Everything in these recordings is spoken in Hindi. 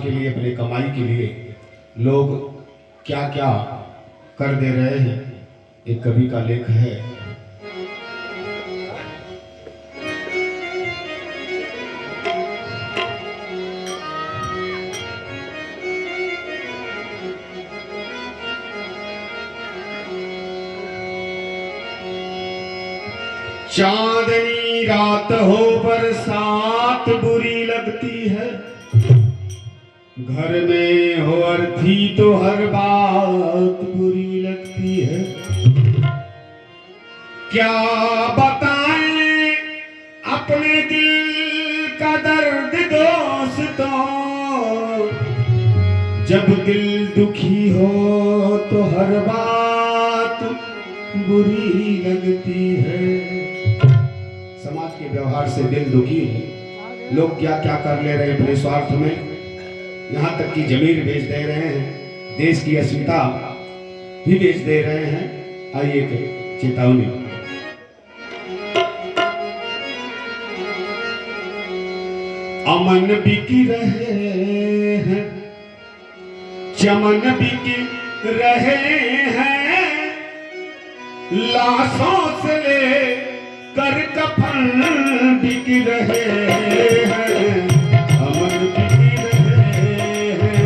के लिए, अपने कमाई के लिए लोग क्या क्या कर दे रहे हैं। एक कवि का लेख है, चांदनी रात हो बरसात बुरी लगती है, घर में हो अर्थी तो हर बात बुरी लगती है। क्या बताएं अपने दिल का दर्द दोस्तों, जब दिल दुखी हो तो हर बात बुरी लगती है। समाज के व्यवहार से दिल दुखी है। लोग क्या क्या कर ले रहे हैं अपने स्वार्थ में, यहाँ तक कि जमीन बेच दे रहे हैं, देश की अस्मिता भी बेच दे रहे हैं। आइए चेतावनी। अमन बिक रहे हैं, चमन बिक रहे हैं, लाशों से ले कर कफन बिक रहे हैं, अमन बिक रहे हैं।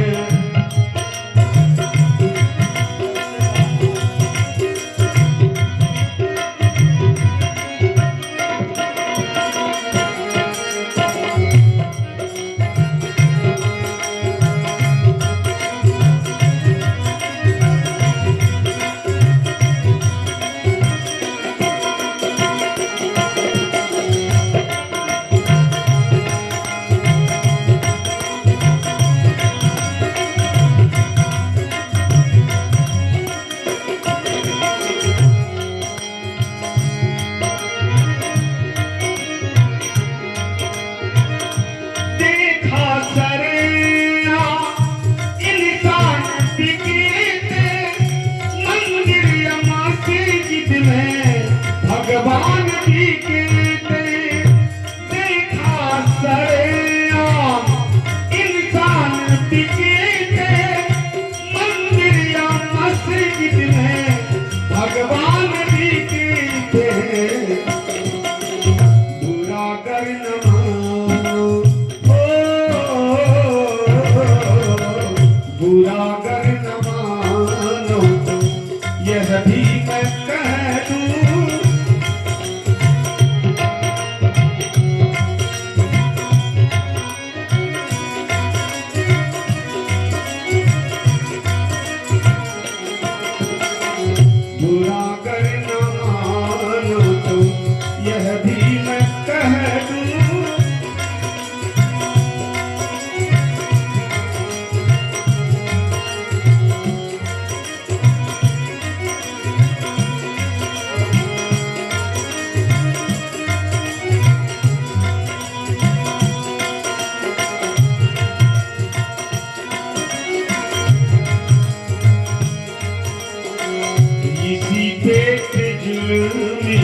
भगवान भी कहते देखा सरेआम इंसान बिके मंदिर या मस्जिद में, भगवान भी कहते बुरा कर न मानो, बुरा कर न मानो, यह भी मैं कह दूं। बुरा कर न मानो तो यह भी मैं कह दूं। इसी पेट जुल्मी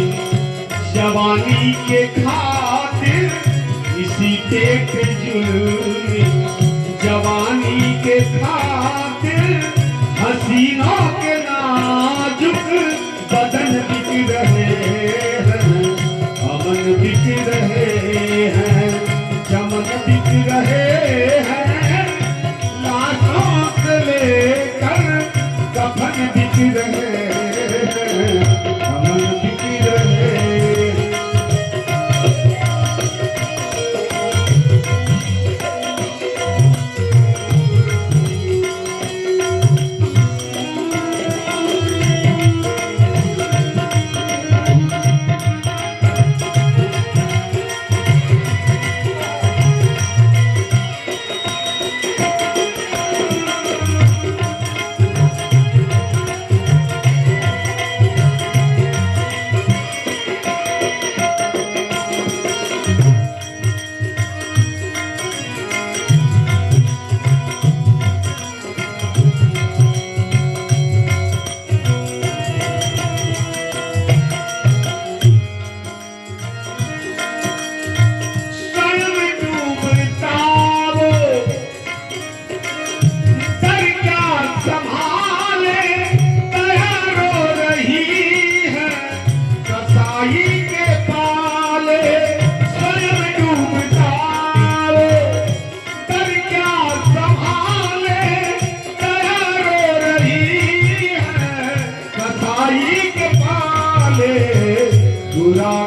जवानी के खातिर, इसी पेट जुल्मी जवानी के खातिर, हसीनों के नाजुक बदन बिक रहे हैं, अमन बिक रहे हैं, चमन बिक रहे हैं, लाशों से लेकर कफन बिक रहे हैं, अमन बिक रहे।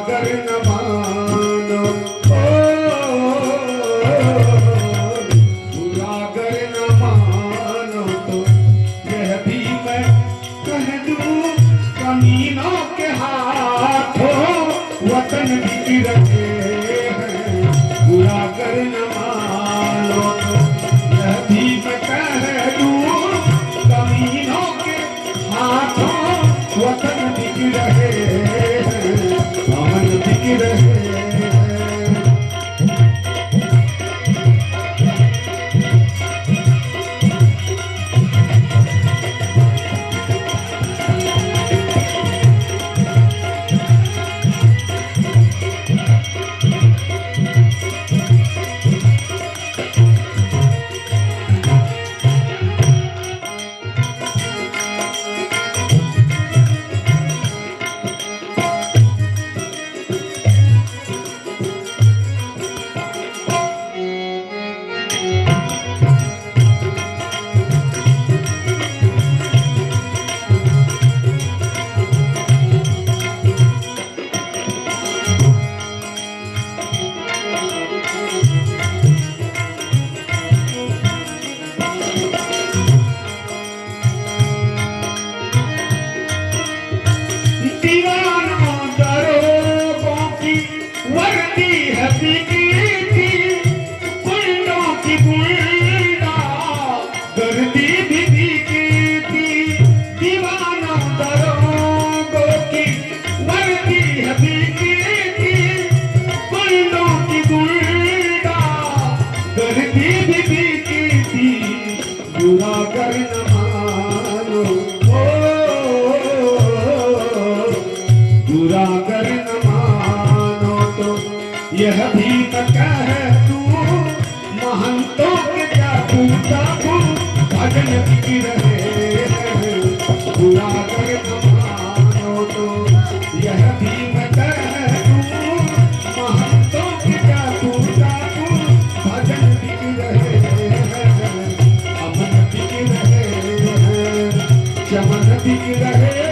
गर न मानो, बुरा गर न मानो तो यह भी मैं कह दूं, कमीनों के हाथों वतन बिक रहे हैं। बुरा गर न मानो तो यह भी मैं कह दूं, कमीनों के हाथों वतन बिक रहे हैं, अमन बिक रहे हैं। बुरा गर न मानो, बुरा गर न मानो तो यह भी मैं कह दूं, महंतों के जादू भजन बिक रहे हैं। बुरा गर न मानो तो यह भी मैं कह दूं, महंतों के जादू भजन बिक रहे हैं, अमन बिक रहे हैं, चमन बिक रहे हैं।